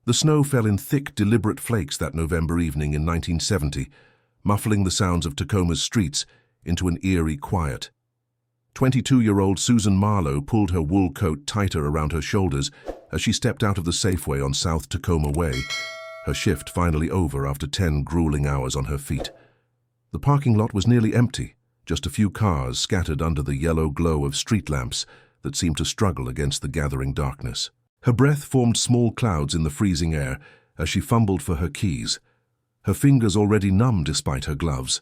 The snow fell in thick, deliberate flakes that November evening in 1970, muffling the sounds of Tacoma's streets into an eerie quiet. 22-year-old Susan Marlowe pulled her wool coat tighter around her shoulders as she stepped out of the Safeway on South Tacoma Way, her shift finally over after 10 grueling hours on her feet. The parking lot was nearly empty, just a few cars scattered under the yellow glow of street lamps that seemed to struggle against the gathering darkness. Her breath formed small clouds in the freezing air as she fumbled for her keys, her fingers already numb despite her gloves.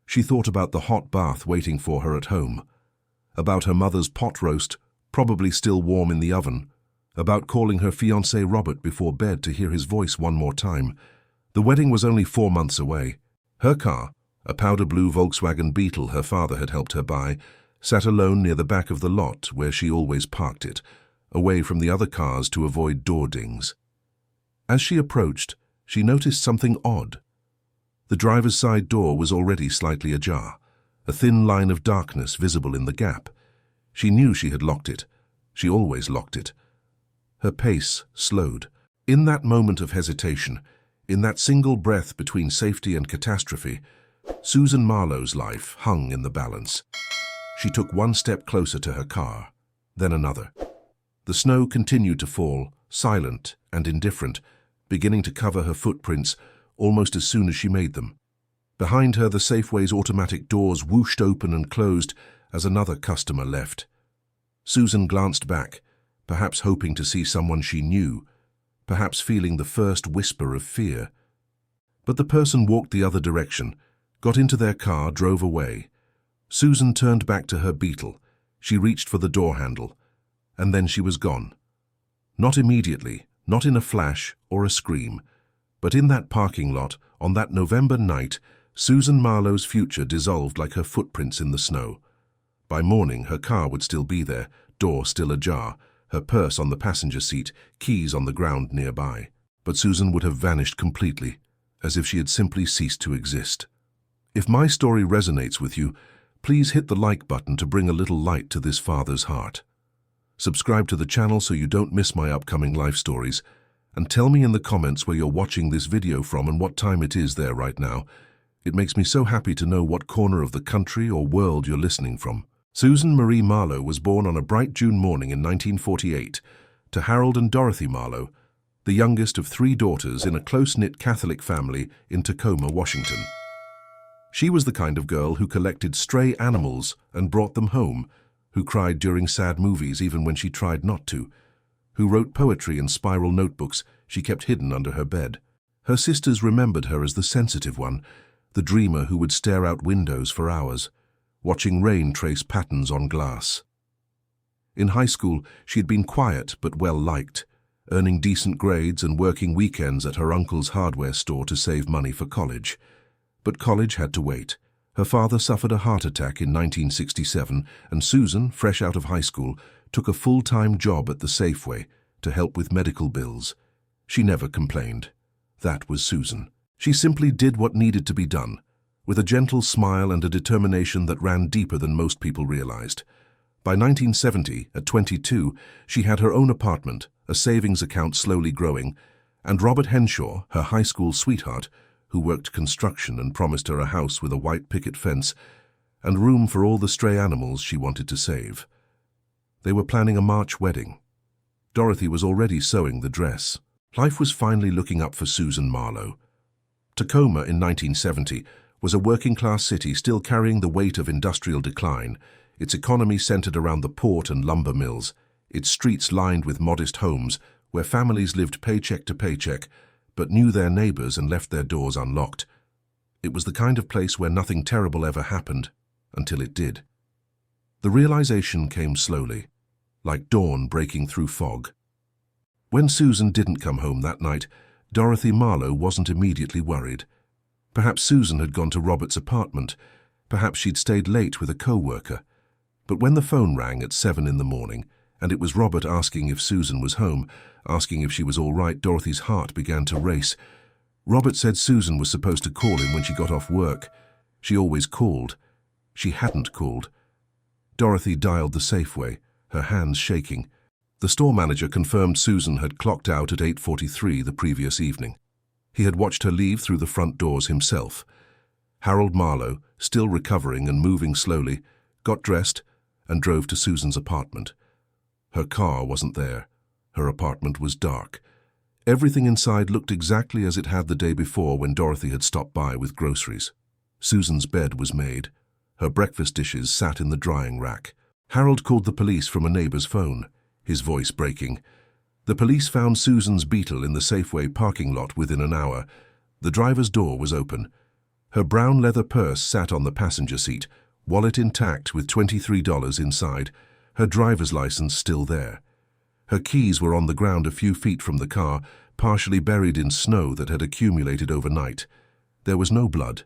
She thought about the hot bath waiting for her at home, about her mother's pot roast, probably still warm in the oven, about calling her fiancé Robert before bed to hear his voice one more time. The wedding was only 4 months away. Her car, a powder blue Volkswagen Beetle her father had helped her buy, sat alone near the back of the lot where she always parked it, away from the other cars to avoid door dings. As she approached, she noticed something odd. The driver's side door was already slightly ajar, a thin line of darkness visible in the gap. She knew she had locked it. She always locked it. Her pace slowed. In that moment of hesitation, in that single breath between safety and catastrophe, Susan Marlowe's life hung in the balance. She took one step closer to her car, then another. The snow continued to fall, silent and indifferent, beginning to cover her footprints almost as soon as she made them. Behind her, the Safeway's automatic doors whooshed open and closed as another customer left. Susan glanced back, perhaps hoping to see someone she knew, perhaps feeling the first whisper of fear. But the person walked the other direction, got into their car, drove away. Susan turned back to her Beetle. She reached for the door handle, and then she was gone. Not immediately, not in a flash or a scream, but in that parking lot, on that November night, Susan Marlowe's future dissolved like her footprints in the snow. By morning, her car would still be there, door still ajar, her purse on the passenger seat, keys on the ground nearby. But Susan would have vanished completely, as if she had simply ceased to exist. If my story resonates with you, please hit the like button to bring a little light to this father's heart. Subscribe to the channel so you don't miss my upcoming life stories, and tell me in the comments where you're watching this video from and what time it is there right now. It makes me so happy to know what corner of the country or world you're listening from. Susan Marie Marlowe was born on a bright June morning in 1948 to Harold and Dorothy Marlowe, the youngest of 3 daughters in a close-knit Catholic family in Tacoma, Washington. She was the kind of girl who collected stray animals and brought them home, who cried during sad movies even when she tried not to, who wrote poetry in spiral notebooks she kept hidden under her bed. Her sisters remembered her as the sensitive one, the dreamer who would stare out windows for hours, watching rain trace patterns on glass. In high school, she had been quiet but well-liked, earning decent grades and working weekends at her uncle's hardware store to save money for college. But college had to wait. Her father suffered a heart attack in 1967, and Susan, fresh out of high school, took a full-time job at the Safeway to help with medical bills. She never complained. That was Susan. She simply did what needed to be done, with a gentle smile and a determination that ran deeper than most people realized. By 1970, at 22, she had her own apartment, a savings account slowly growing, and Robert Henshaw, her high school sweetheart, who worked construction and promised her a house with a white picket fence and room for all the stray animals she wanted to save. They were planning a March wedding. Dorothy was already sewing the dress. Life was finally looking up for Susan Marlowe. Tacoma in 1970 was a working-class city still carrying the weight of industrial decline, its economy centered around the port and lumber mills, its streets lined with modest homes where families lived paycheck to paycheck, but knew their neighbors and left their doors unlocked. It was the kind of place where nothing terrible ever happened, until it did. The realization came slowly, like dawn breaking through fog. When Susan didn't come home that night, Dorothy Marlowe wasn't immediately worried. Perhaps Susan had gone to Robert's apartment. Perhaps she'd stayed late with a co-worker. But when the phone rang at 7 in the morning, and it was Robert asking if Susan was home, asking if she was all right, Dorothy's heart began to race. Robert said Susan was supposed to call him when she got off work. She always called. She hadn't called. Dorothy dialed the Safeway, her hands shaking. The store manager confirmed Susan had clocked out at 8:43 the previous evening. He had watched her leave through the front doors himself. Harold Marlowe, still recovering and moving slowly, got dressed and drove to Susan's apartment. Her car wasn't there. Her apartment was dark. Everything inside looked exactly as it had the day before when Dorothy had stopped by with groceries. Susan's bed was made. Her breakfast dishes sat in the drying rack. Harold called the police from a neighbor's phone, his voice breaking. The police found Susan's Beetle in the Safeway parking lot within an hour. The driver's door was open. Her brown leather purse sat on the passenger seat, wallet intact with $23 inside, her driver's license still there. Her keys were on the ground a few feet from the car, partially buried in snow that had accumulated overnight. There was no blood,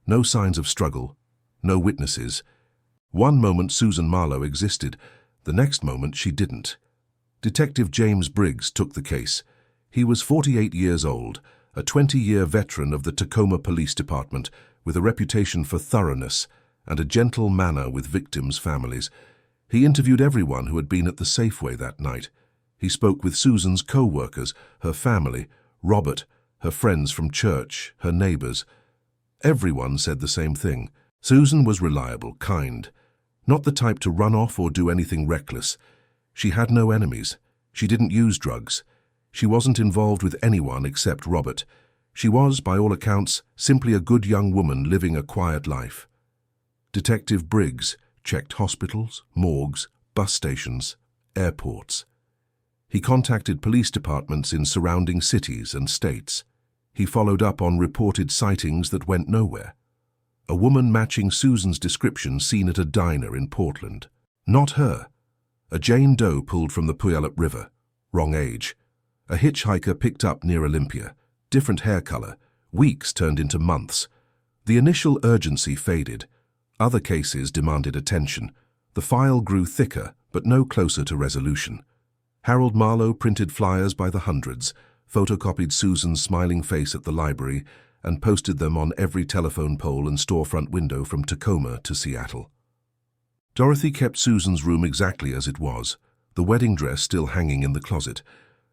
no signs of struggle, no witnesses. One moment Susan Marlowe existed, the next moment she didn't. Detective James Briggs took the case. He was 48 years old, a 20-year veteran of the Tacoma Police Department, with a reputation for thoroughness and a gentle manner with victims' families. He interviewed everyone who had been at the Safeway that night. He spoke with Susan's co-workers, her family, Robert, her friends from church, her neighbors. Everyone said the same thing. Susan was reliable, kind, not the type to run off or do anything reckless. She had no enemies. She didn't use drugs. She wasn't involved with anyone except Robert. She was, by all accounts, simply a good young woman living a quiet life. Detective Briggs checked hospitals, morgues, bus stations, airports. He contacted police departments in surrounding cities and states. He followed up on reported sightings that went nowhere. A woman matching Susan's description seen at a diner in Portland. Not her. A Jane Doe pulled from the Puyallup River. Wrong age. A hitchhiker picked up near Olympia. Different hair color. Weeks turned into months. The initial urgency faded. Other cases demanded attention. The file grew thicker, but no closer to resolution. Harold Marlowe printed flyers by the hundreds, photocopied Susan's smiling face at the library, and posted them on every telephone pole and storefront window from Tacoma to Seattle. Dorothy kept Susan's room exactly as it was, the wedding dress still hanging in the closet,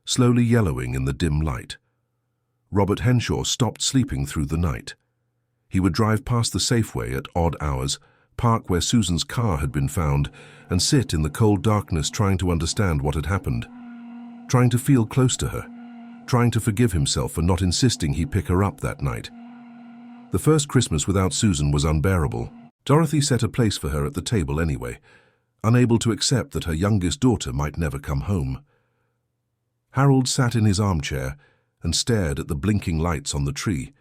slowly yellowing in the dim light. Robert Henshaw stopped sleeping through the night. He would drive past the Safeway at odd hours, park where Susan's car had been found, and sit in the cold darkness trying to understand what had happened, trying to feel close to her, trying to forgive himself for not insisting he pick her up that night. The first Christmas without Susan was unbearable. Dorothy set a place for her at the table anyway, unable to accept that her youngest daughter might never come home. Harold sat in his armchair and stared at the blinking lights on the tree,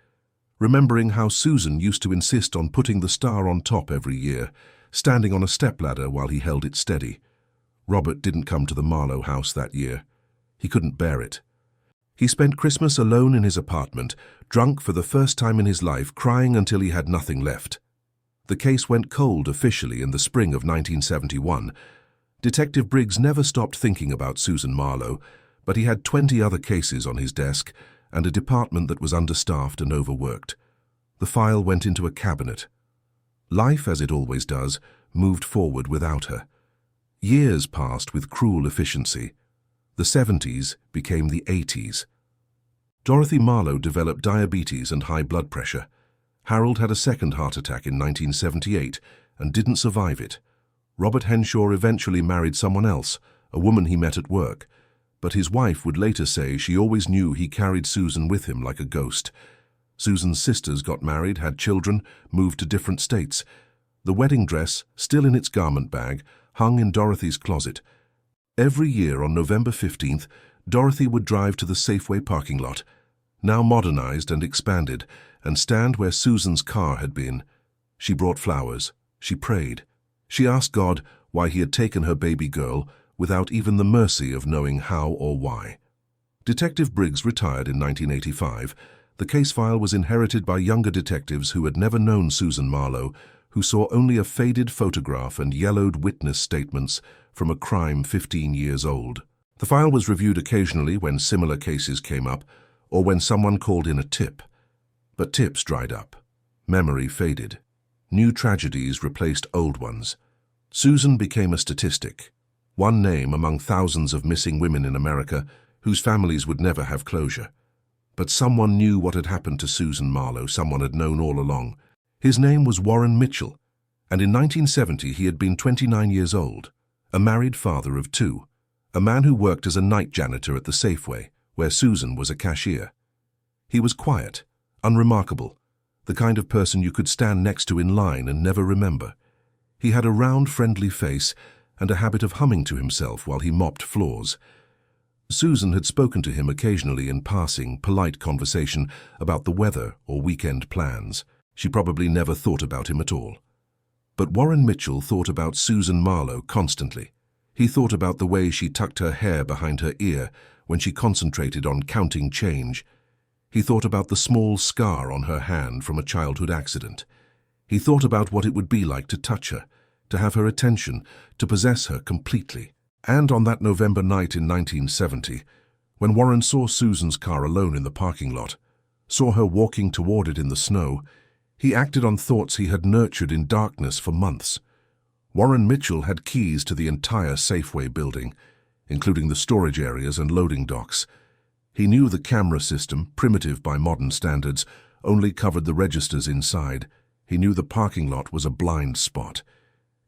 remembering how Susan used to insist on putting the star on top every year, standing on a stepladder while he held it steady. Robert didn't come to the Marlowe house that year. He couldn't bear it. He spent Christmas alone in his apartment, drunk for the first time in his life, crying until he had nothing left. The case went cold officially in the spring of 1971. Detective Briggs never stopped thinking about Susan Marlowe, but he had 20 other cases on his desk and a department that was understaffed and overworked. The file went into a cabinet. Life, as it always does, moved forward without her. Years passed with cruel efficiency. The 70s became the 80s. Dorothy Marlowe developed diabetes and high blood pressure. Harold had a second heart attack in 1978 and didn't survive it. Robert Henshaw eventually married someone else, a woman he met at work, but his wife would later say she always knew he carried Susan with him like a ghost. Susan's sisters got married, had children, moved to different states. The wedding dress, still in its garment bag, hung in Dorothy's closet. Every year on November 15th, Dorothy would drive to the Safeway parking lot, now modernized and expanded, and stand where Susan's car had been. She brought flowers. She prayed. She asked God why he had taken her baby girl without even the mercy of knowing how or why. Detective Briggs retired in 1985. The case file was inherited by younger detectives who had never known Susan Marlowe, who saw only a faded photograph and yellowed witness statements from a crime 15 years old. The file was reviewed occasionally when similar cases came up, or when someone called in a tip. But tips dried up. Memory faded. New tragedies replaced old ones. Susan became a statistic, one name among thousands of missing women in America whose families would never have closure. But someone knew what had happened to Susan Marlowe, someone had known all along. His name was Warren Mitchell, and in 1970 he had been 29 years old, a married father of two, a man who worked as a night janitor at the Safeway, where Susan was a cashier. He was quiet, unremarkable, the kind of person you could stand next to in line and never remember. He had a round, friendly face and a habit of humming to himself while he mopped floors. Susan had spoken to him occasionally in passing, polite conversation about the weather or weekend plans. She probably never thought about him at all. But Warren Mitchell thought about Susan Marlowe constantly. He thought about the way she tucked her hair behind her ear when she concentrated on counting change. He thought about the small scar on her hand from a childhood accident. He thought about what it would be like to touch her, to have her attention, to possess her completely. And on that November night in 1970, when Warren saw Susan's car alone in the parking lot, saw her walking toward it in the snow, he acted on thoughts he had nurtured in darkness for months. Warren Mitchell had keys to the entire Safeway building, including the storage areas and loading docks. He knew the camera system, primitive by modern standards, only covered the registers inside. He knew the parking lot was a blind spot.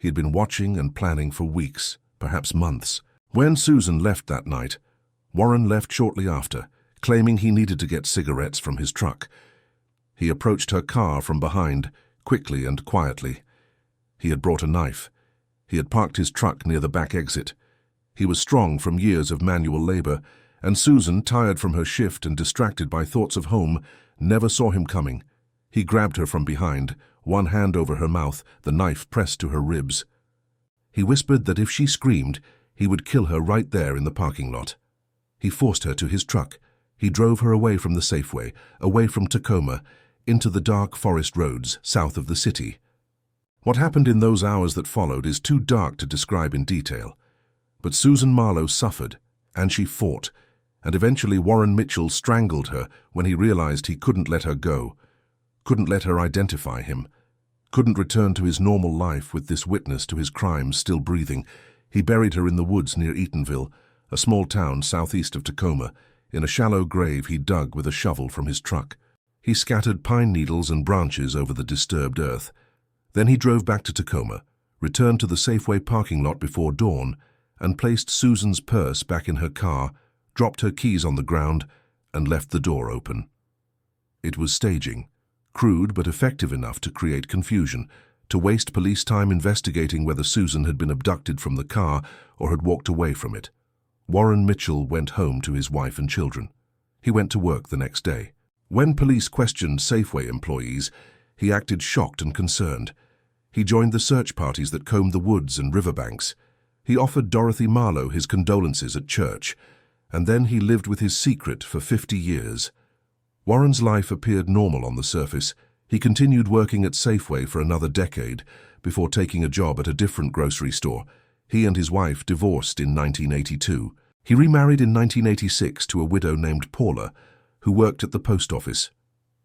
He had been watching and planning for weeks, perhaps months. When Susan left that night, Warren left shortly after, claiming he needed to get cigarettes from his truck. He approached her car from behind, quickly and quietly. He had brought a knife. He had parked his truck near the back exit. He was strong from years of manual labor, and Susan, tired from her shift and distracted by thoughts of home, never saw him coming. He grabbed her from behind, one hand over her mouth, the knife pressed to her ribs. He whispered that if she screamed, he would kill her right there in the parking lot. He forced her to his truck. He drove her away from the Safeway, away from Tacoma, into the dark forest roads south of the city. What happened in those hours that followed is too dark to describe in detail. But Susan Marlowe suffered, and she fought, and eventually Warren Mitchell strangled her when he realized he couldn't let her go, couldn't let her identify him, couldn't return to his normal life with this witness to his crimes still breathing. He buried her in the woods near Eatonville, a small town southeast of Tacoma, in a shallow grave he dug with a shovel from his truck. He scattered pine needles and branches over the disturbed earth. Then he drove back to Tacoma, returned to the Safeway parking lot before dawn, and placed Susan's purse back in her car, dropped her keys on the ground, and left the door open. It was staging, crude but effective enough to create confusion, to waste police time investigating whether Susan had been abducted from the car or had walked away from it. Warren Mitchell went home to his wife and children. He went to work the next day. When police questioned Safeway employees, he acted shocked and concerned. He joined the search parties that combed the woods and riverbanks. He offered Dorothy Marlowe his condolences at church, and then he lived with his secret for 50 years. Warren's life appeared normal on the surface. He continued working at Safeway for another decade before taking a job at a different grocery store. He and his wife divorced in 1982. He remarried in 1986 to a widow named Paula, who worked at the post office.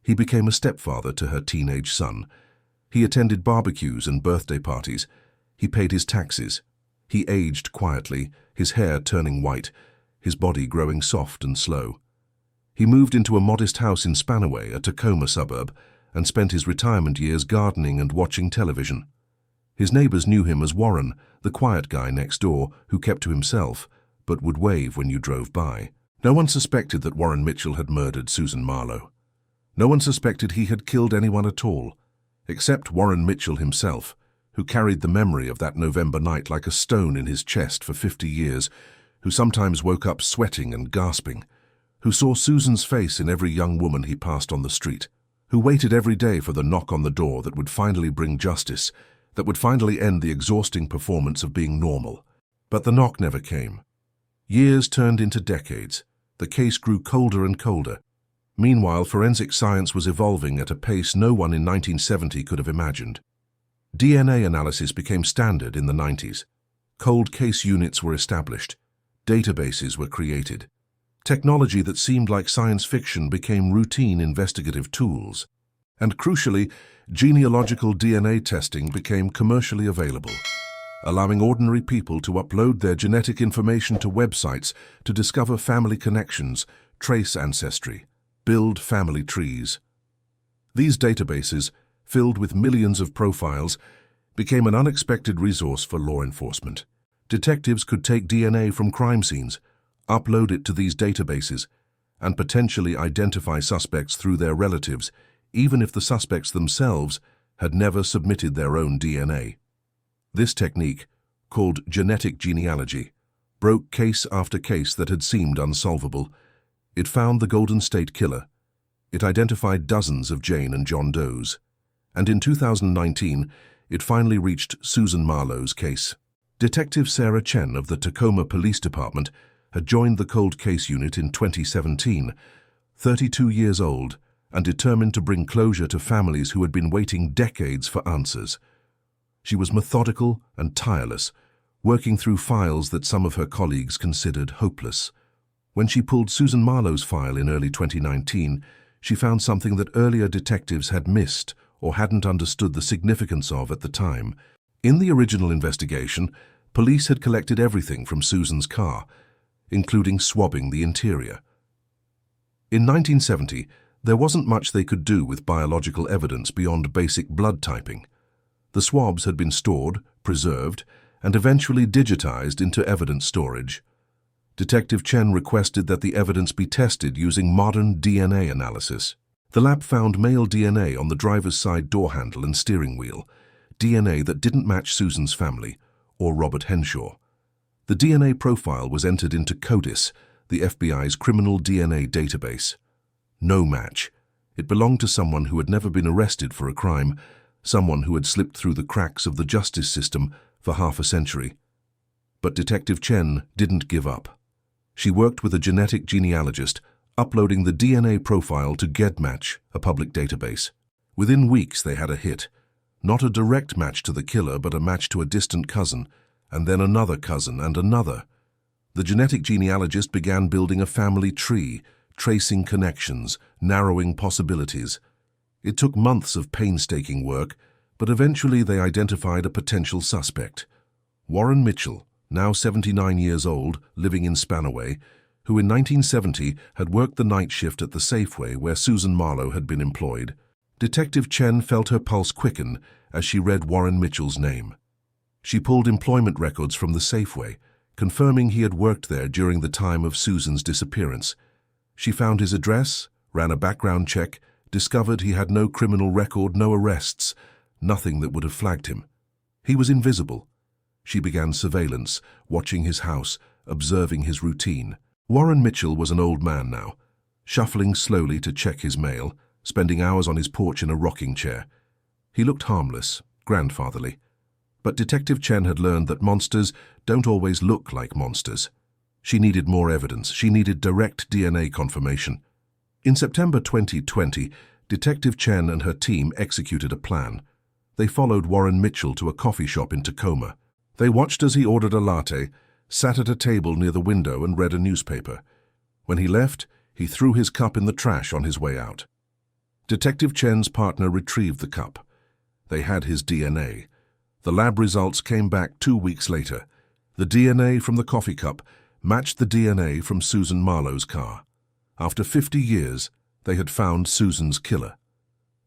He became a stepfather to her teenage son. He attended barbecues and birthday parties. He paid his taxes. He aged quietly, his hair turning white, his body growing soft and slow. He moved into a modest house in Spanaway, a Tacoma suburb, and spent his retirement years gardening and watching television. His neighbors knew him as Warren, the quiet guy next door who kept to himself, but would wave when you drove by. No one suspected that Warren Mitchell had murdered Susan Marlowe. No one suspected he had killed anyone at all, except Warren Mitchell himself, who carried the memory of that November night like a stone in his chest for 50 years, who sometimes woke up sweating and gasping, who saw Susan's face in every young woman he passed on the street, who waited every day for the knock on the door that would finally bring justice, that would finally end the exhausting performance of being normal. But the knock never came. Years turned into decades. The case grew colder and colder. Meanwhile, forensic science was evolving at a pace no one in 1970 could have imagined. DNA analysis became standard in the 90s. Cold case units were established. Databases were created. Technology that seemed like science fiction became routine investigative tools. And crucially, genealogical DNA testing became commercially available. allowing ordinary people to upload their genetic information to websites to discover family connections, trace ancestry, build family trees. These databases, filled with millions of profiles, became an unexpected resource for law enforcement. Detectives could take DNA from crime scenes, upload it to these databases, and potentially identify suspects through their relatives, even if the suspects themselves had never submitted their own DNA. This technique, called genetic genealogy, broke case after case that had seemed unsolvable. It found the Golden State Killer. It identified dozens of Jane and John Does. And in 2019, it finally reached Susan Marlowe's case. Detective Sarah Chen of the Tacoma Police Department had joined the Cold Case Unit in 2017, 32 years old, and determined to bring closure to families who had been waiting decades for answers. She was methodical and tireless, working through files that some of her colleagues considered hopeless. When she pulled Susan Marlowe's file in early 2019, she found something that earlier detectives had missed or hadn't understood the significance of at the time. In the original investigation, police had collected everything from Susan's car, including swabbing the interior. In 1970, there wasn't much they could do with biological evidence beyond basic blood typing. The swabs had been stored, preserved, and eventually digitized into evidence storage. Detective Chen requested that the evidence be tested using modern DNA analysis. The lab found male DNA on the driver's side door handle and steering wheel, DNA that didn't match Susan's family or Robert Henshaw. The DNA profile was entered into CODIS, the FBI's criminal DNA database. No match. It belonged to someone who had never been arrested for a crime, someone who had slipped through the cracks of the justice system for half a century. But Detective Chen didn't give up. She worked with a genetic genealogist, uploading the DNA profile to GEDmatch, a public database. Within weeks they had a hit. Not a direct match to the killer, but a match to a distant cousin, and then another cousin and another. The genetic genealogist began building a family tree, tracing connections, narrowing possibilities. It took months of painstaking work, but eventually they identified a potential suspect. Warren Mitchell, now 79 years old, living in Spanaway, who in 1970 had worked the night shift at the Safeway where Susan Marlowe had been employed. Detective Chen felt her pulse quicken as she read Warren Mitchell's name. She pulled employment records from the Safeway, confirming he had worked there during the time of Susan's disappearance. She found his address, ran a background check, discovered he had no criminal record, no arrests, nothing that would have flagged him. He was invisible. She began surveillance, watching his house, observing his routine. Warren Mitchell was an old man now, shuffling slowly to check his mail, spending hours on his porch in a rocking chair. He looked harmless, grandfatherly. But Detective Chen had learned that monsters don't always look like monsters. She needed more evidence. She needed direct DNA confirmation. In September 2020, Detective Chen and her team executed a plan. They followed Warren Mitchell to a coffee shop in Tacoma. They watched as he ordered a latte, sat at a table near the window and read a newspaper. When he left, he threw his cup in the trash on his way out. Detective Chen's partner retrieved the cup. They had his DNA. The lab results came back 2 weeks later. The DNA from the coffee cup matched the DNA from Susan Marlowe's car. After 50 years, they had found Susan's killer.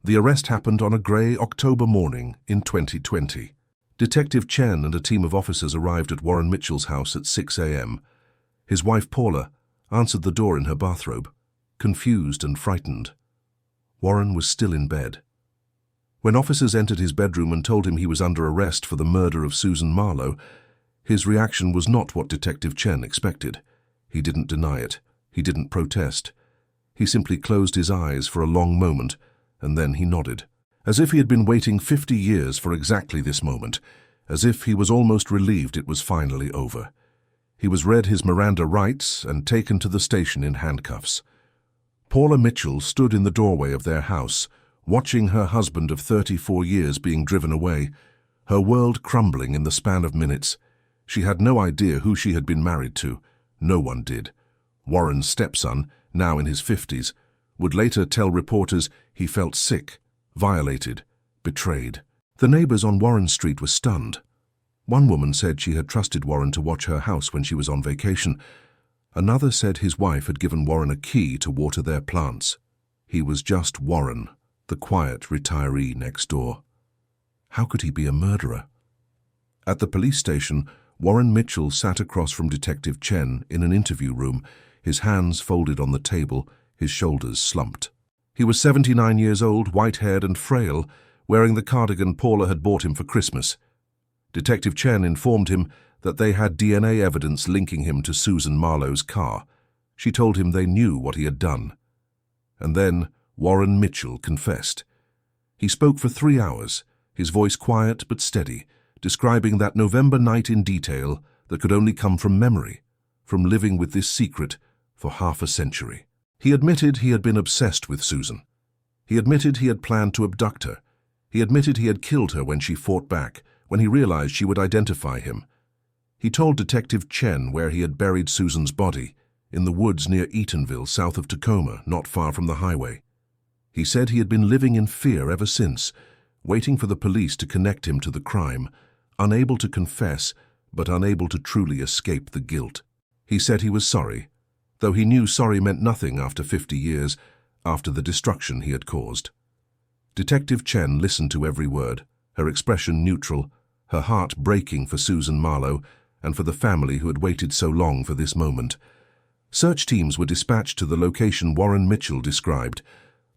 The arrest happened on a grey October morning in 2020. Detective Chen and a team of officers arrived at Warren Mitchell's house at 6 a.m. His wife, Paula, answered the door in her bathrobe, confused and frightened. Warren was still in bed. When officers entered his bedroom and told him he was under arrest for the murder of Susan Marlowe, his reaction was not what Detective Chen expected. He didn't deny it. He didn't protest. He simply closed his eyes for a long moment, and then he nodded. As if he had been waiting 50 years for exactly this moment, as if he was almost relieved it was finally over. He was read his Miranda rights and taken to the station in handcuffs. Paula Mitchell stood in the doorway of their house, watching her husband of 34 years being driven away, her world crumbling in the span of minutes. She had no idea who she had been married to. No one did. Warren's stepson, now in his 50s, would later tell reporters he felt sick, violated, betrayed. The neighbors on Warren Street were stunned. One woman said she had trusted Warren to watch her house when she was on vacation. Another said his wife had given Warren a key to water their plants. He was just Warren, the quiet retiree next door. How could he be a murderer? At the police station, Warren Mitchell sat across from Detective Chen in an interview room, his hands folded on the table, his shoulders slumped. He was 79 years old, white-haired and frail, wearing the cardigan Paula had bought him for Christmas. Detective Chen informed him that they had DNA evidence linking him to Susan Marlowe's car. She told him they knew what he had done. And then Warren Mitchell confessed. He spoke for 3 hours, his voice quiet but steady, describing that November night in detail that could only come from memory, from living with this secret for half a century. He admitted he had been obsessed with Susan. He admitted he had planned to abduct her. He admitted he had killed her when she fought back, when he realized she would identify him. He told Detective Chen where he had buried Susan's body, in the woods near Eatonville, south of Tacoma, not far from the highway. He said he had been living in fear ever since, waiting for the police to connect him to the crime, unable to confess, but unable to truly escape the guilt. He said he was sorry, though he knew sorry meant nothing after 50 years, after the destruction he had caused. Detective Chen listened to every word, her expression neutral, her heart breaking for Susan Marlowe and for the family who had waited so long for this moment. Search teams were dispatched to the location Warren Mitchell described.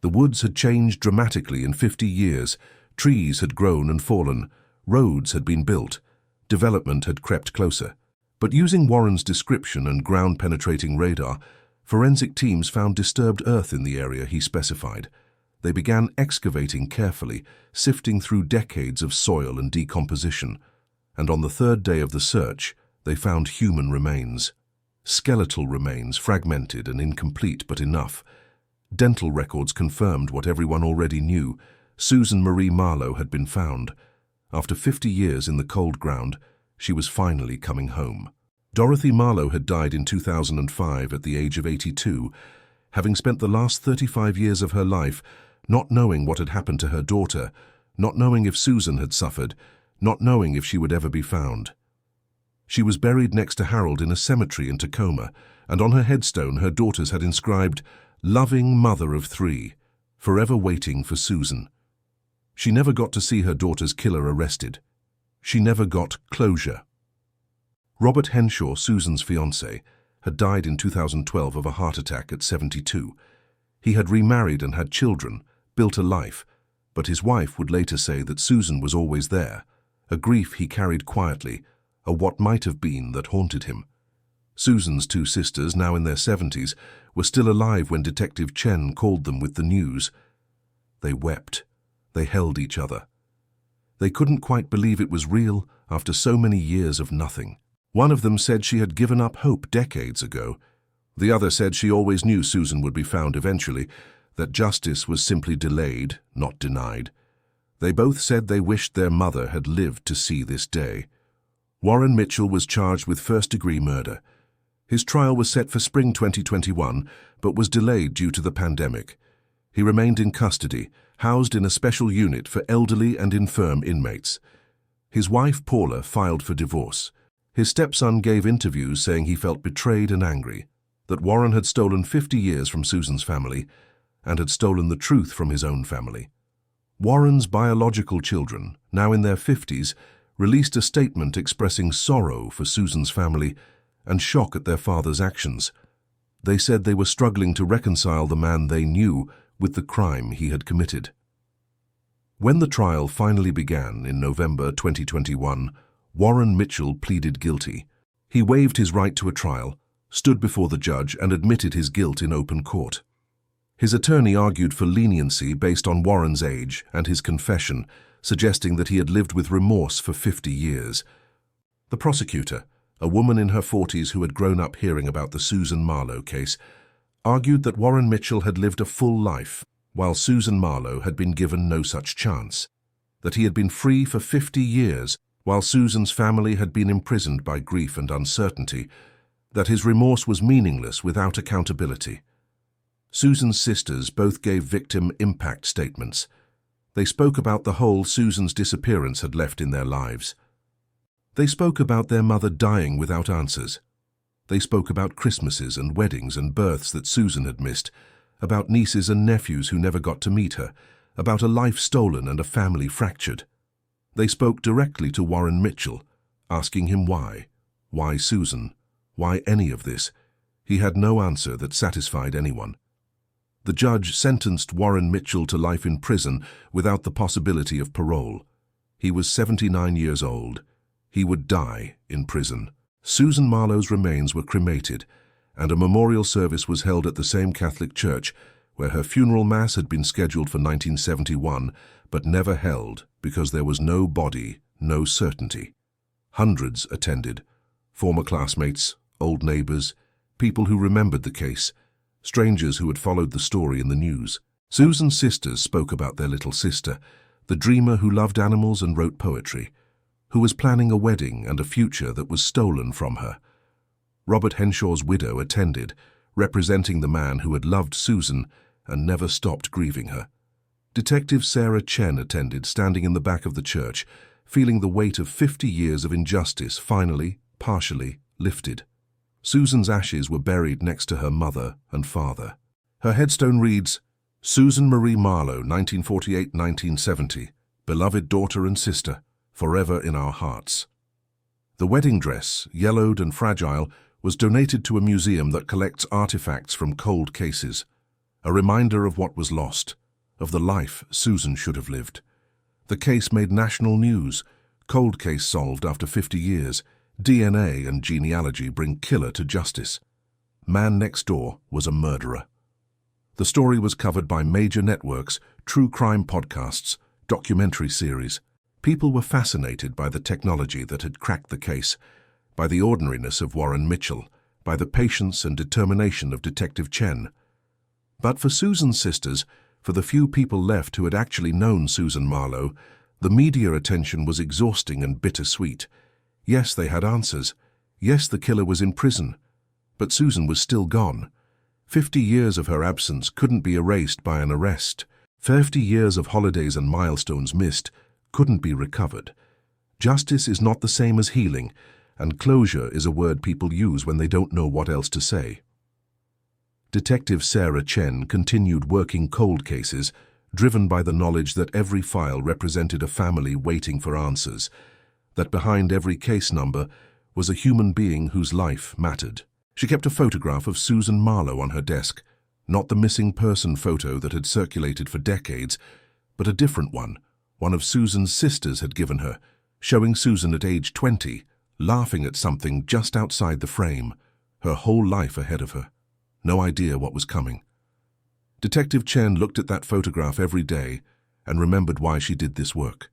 The woods had changed dramatically in 50 years. Trees had grown and fallen. Roads had been built. Development had crept closer. But using Warren's description and ground-penetrating radar, forensic teams found disturbed earth in the area he specified. They began excavating carefully, sifting through decades of soil and decomposition. And on the 3rd day of the search, they found human remains. Skeletal remains, fragmented and incomplete, but enough. Dental records confirmed what everyone already knew. Susan Marie Marlowe had been found. After 50 years in the cold ground, she was finally coming home. Dorothy Marlowe had died in 2005 at the age of 82, having spent the last 35 years of her life not knowing what had happened to her daughter, not knowing if Susan had suffered, not knowing if she would ever be found. She was buried next to Harold in a cemetery in Tacoma, and on her headstone her daughters had inscribed, "Loving mother of 3, forever waiting for Susan." She never got to see her daughter's killer arrested. She never got closure. Robert Henshaw, Susan's fiancé, had died in 2012 of a heart attack at 72. He had remarried and had children, built a life, but his wife would later say that Susan was always there, a grief he carried quietly, a what might have been that haunted him. Susan's 2 sisters, now in their 70s, were still alive when Detective Chen called them with the news. They wept. They held each other. They couldn't quite believe it was real after so many years of nothing. One of them said she had given up hope decades ago. The other said she always knew Susan would be found eventually, that justice was simply delayed, not denied. They both said they wished their mother had lived to see this day. Warren Mitchell was charged with first-degree murder. His trial was set for spring 2021, but was delayed due to the pandemic. He remained in custody, housed in a special unit for elderly and infirm inmates. His wife, Paula, filed for divorce. His stepson gave interviews saying he felt betrayed and angry, that Warren had stolen 50 years from Susan's family and had stolen the truth from his own family. Warren's biological children, now in their 50s, released a statement expressing sorrow for Susan's family and shock at their father's actions. They said they were struggling to reconcile the man they knew with the crime he had committed. When the trial finally began in November 2021, Warren Mitchell pleaded guilty. He waived his right to a trial, stood before the judge and admitted his guilt in open court. His attorney argued for leniency based on Warren's age and his confession, suggesting that he had lived with remorse for 50 years. The prosecutor, a woman in her 40s who had grown up hearing about the Susan Marlowe case, argued that Warren Mitchell had lived a full life, while Susan Marlowe had been given no such chance, that he had been free for 50 years, while Susan's family had been imprisoned by grief and uncertainty, that his remorse was meaningless without accountability. Susan's sisters both gave victim impact statements. They spoke about the hole Susan's disappearance had left in their lives. They spoke about their mother dying without answers. They spoke about Christmases and weddings and births that Susan had missed, about nieces and nephews who never got to meet her, about a life stolen and a family fractured. They spoke directly to Warren Mitchell, asking him why. Why Susan? Why any of this? He had no answer that satisfied anyone. The judge sentenced Warren Mitchell to life in prison without the possibility of parole. He was 79 years old. He would die in prison. Susan Marlowe's remains were cremated, and a memorial service was held at the same Catholic church where her funeral mass had been scheduled for 1971, but never held because there was no body, no certainty. Hundreds attended, former classmates, old neighbors, people who remembered the case, strangers who had followed the story in the news. Susan's sisters spoke about their little sister, the dreamer who loved animals and wrote poetry, who was planning a wedding and a future that was stolen from her. Robert Henshaw's widow attended, representing the man who had loved Susan and never stopped grieving her. Detective Sarah Chen attended, standing in the back of the church, feeling the weight of 50 years of injustice finally, partially, lifted. Susan's ashes were buried next to her mother and father. Her headstone reads, Susan Marie Marlowe, 1948-1970, beloved daughter and sister, forever in our hearts. The wedding dress, yellowed and fragile, was donated to a museum that collects artifacts from cold cases, a reminder of what was lost, of the life Susan should have lived. The case made national news. Cold case solved after 50 years. DNA and genealogy bring killer to justice. Man next door was a murderer. The story was covered by major networks, true crime podcasts, documentary series. People were fascinated by the technology that had cracked the case, by the ordinariness of Warren Mitchell, by the patience and determination of Detective Chen. But for Susan's sisters, for the few people left who had actually known Susan Marlowe, the media attention was exhausting and bittersweet. Yes, they had answers. Yes, the killer was in prison. But Susan was still gone. 50 years of her absence couldn't be erased by an arrest. 50 years of holidays and milestones missed couldn't be recovered. Justice is not the same as healing, and closure is a word people use when they don't know what else to say. Detective Sarah Chen continued working cold cases, driven by the knowledge that every file represented a family waiting for answers, that behind every case number was a human being whose life mattered. She kept a photograph of Susan Marlowe on her desk, not the missing person photo that had circulated for decades, but a different one of Susan's sisters had given her, showing Susan at age 20, laughing at something just outside the frame, her whole life ahead of her. No idea what was coming. Detective Chen looked at that photograph every day and remembered why she did this work.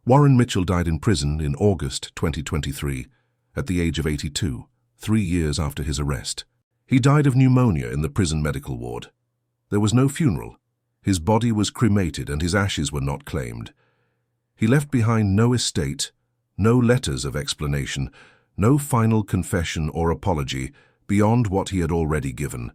Warren Mitchell died in prison in August 2023, at the age of 82, 3 years after his arrest. He died of pneumonia in the prison medical ward. There was no funeral. His body was cremated and his ashes were not claimed. He left behind no estate, no letters of explanation, no final confession or apology beyond what he had already given.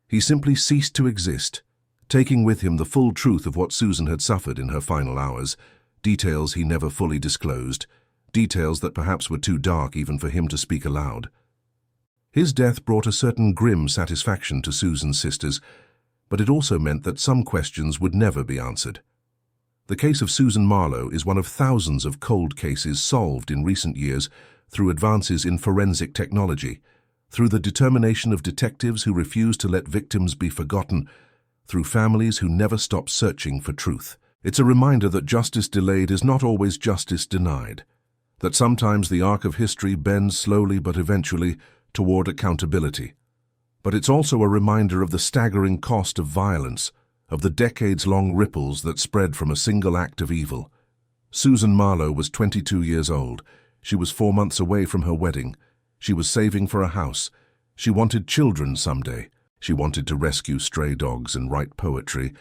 He simply ceased to exist, taking with him the full truth of what Susan had suffered in her final hours, details he never fully disclosed, details that perhaps were too dark even for him to speak aloud. His death brought a certain grim satisfaction to Susan's sisters, but it also meant that some questions would never be answered. The case of Susan Marlowe is one of thousands of cold cases solved in recent years through advances in forensic technology, through the determination of detectives who refuse to let victims be forgotten, through families who never stop searching for truth. It's a reminder that justice delayed is not always justice denied, that sometimes the arc of history bends slowly but eventually toward accountability. But it's also a reminder of the staggering cost of violence, of the decades-long ripples that spread from a single act of evil. Susan Marlowe was 22 years old. She was 4 months away from her wedding. She was saving for a house. She wanted children someday. She wanted to rescue stray dogs and write poetry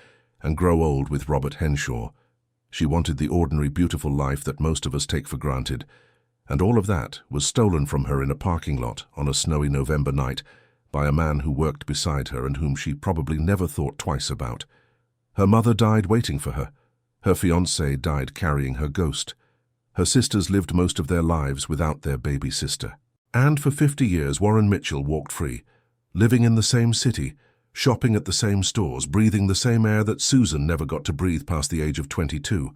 and grow old with Robert Henshaw. She wanted the ordinary, beautiful life that most of us take for granted. And all of that was stolen from her in a parking lot on a snowy November night by a man who worked beside her and whom she probably never thought twice about. Her mother died waiting for her. Her fiancé died carrying her ghost. Her sisters lived most of their lives without their baby sister. And for 50 years, Warren Mitchell walked free, living in the same city, shopping at the same stores, breathing the same air that Susan never got to breathe past the age of 22.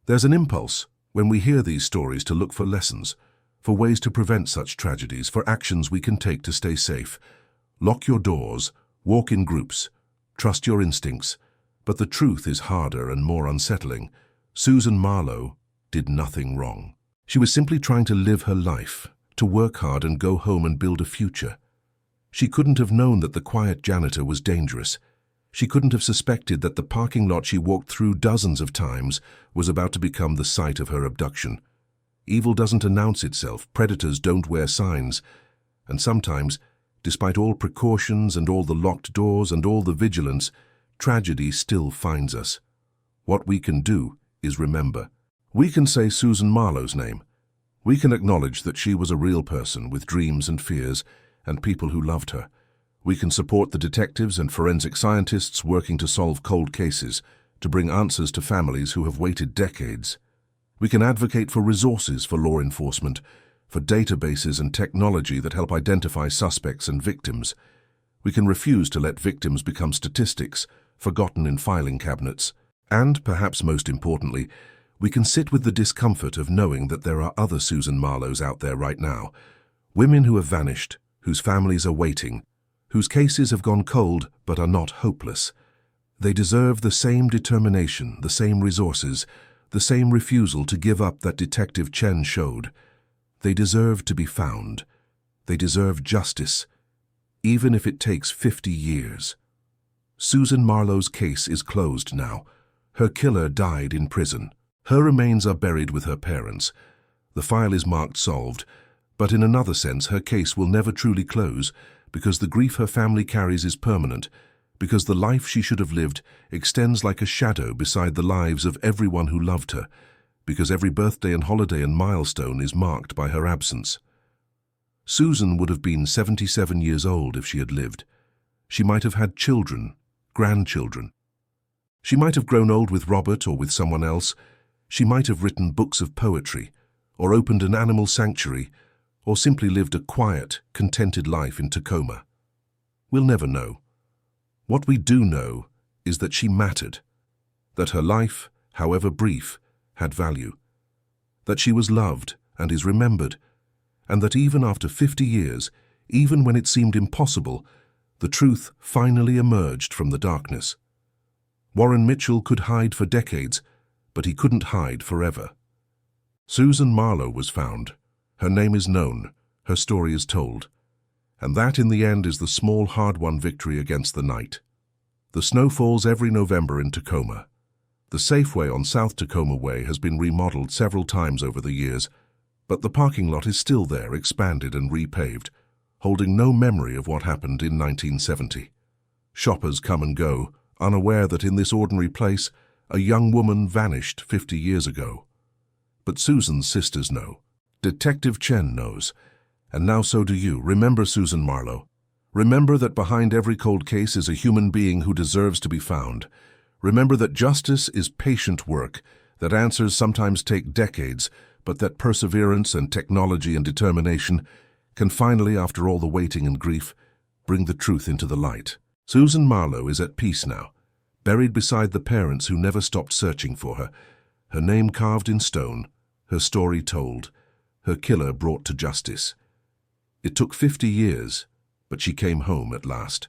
There's an impulse, when we hear these stories, to look for lessons, for ways to prevent such tragedies, for actions we can take to stay safe. Lock your doors, walk in groups, trust your instincts. But the truth is harder and more unsettling. Susan Marlowe did nothing wrong. She was simply trying to live her life, to work hard and go home and build a future. She couldn't have known that the quiet janitor was dangerous. She couldn't have suspected that the parking lot she walked through dozens of times was about to become the site of her abduction. Evil doesn't announce itself, predators don't wear signs, and sometimes, despite all precautions and all the locked doors and all the vigilance, tragedy still finds us. What we can do is remember. We can say Susan Marlowe's name. We can acknowledge that she was a real person with dreams and fears and people who loved her. We can support the detectives and forensic scientists working to solve cold cases, to bring answers to families who have waited decades. We can advocate for resources for law enforcement, for databases and technology that help identify suspects and victims. We can refuse to let victims become statistics, forgotten in filing cabinets. And, perhaps most importantly, we can sit with the discomfort of knowing that there are other Susan Marlowes out there right now, women who have vanished, whose families are waiting, whose cases have gone cold but are not hopeless. They deserve the same determination, the same resources, the same refusal to give up that Detective Chen showed. They deserve to be found. They deserve justice, even if it takes 50 years. Susan Marlowe's case is closed now. Her killer died in prison. Her remains are buried with her parents. The file is marked solved, but in another sense her case will never truly close because the grief her family carries is permanent, because the life she should have lived extends like a shadow beside the lives of everyone who loved her, because every birthday and holiday and milestone is marked by her absence. Susan would have been 77 years old if she had lived. She might have had children, grandchildren. She might have grown old with Robert or with someone else. She might have written books of poetry, or opened an animal sanctuary, or simply lived a quiet, contented life in Tacoma. We'll never know. What we do know is that she mattered, that her life, however brief, had value, that she was loved and is remembered, and that even after 50 years, even when it seemed impossible, the truth finally emerged from the darkness. Warren Mitchell could hide for decades, but he couldn't hide forever. Susan Marlowe was found. Her name is known. Her story is told. And that, in the end, is the small, hard-won victory against the night. The snow falls every November in Tacoma. The Safeway on South Tacoma Way has been remodeled several times over the years, but the parking lot is still there, expanded and repaved, holding no memory of what happened in 1970. Shoppers come and go, unaware that in this ordinary place, a young woman vanished 50 years ago. But Susan's sisters know. Detective Chen knows. And now so do you. Remember Susan Marlowe. Remember that behind every cold case is a human being who deserves to be found. Remember that justice is patient work, that answers sometimes take decades, but that perseverance and technology and determination can finally, after all the waiting and grief, bring the truth into the light. Susan Marlowe is at peace now, buried beside the parents who never stopped searching for her, her name carved in stone, her story told, her killer brought to justice. It took 50 years, but she came home at last.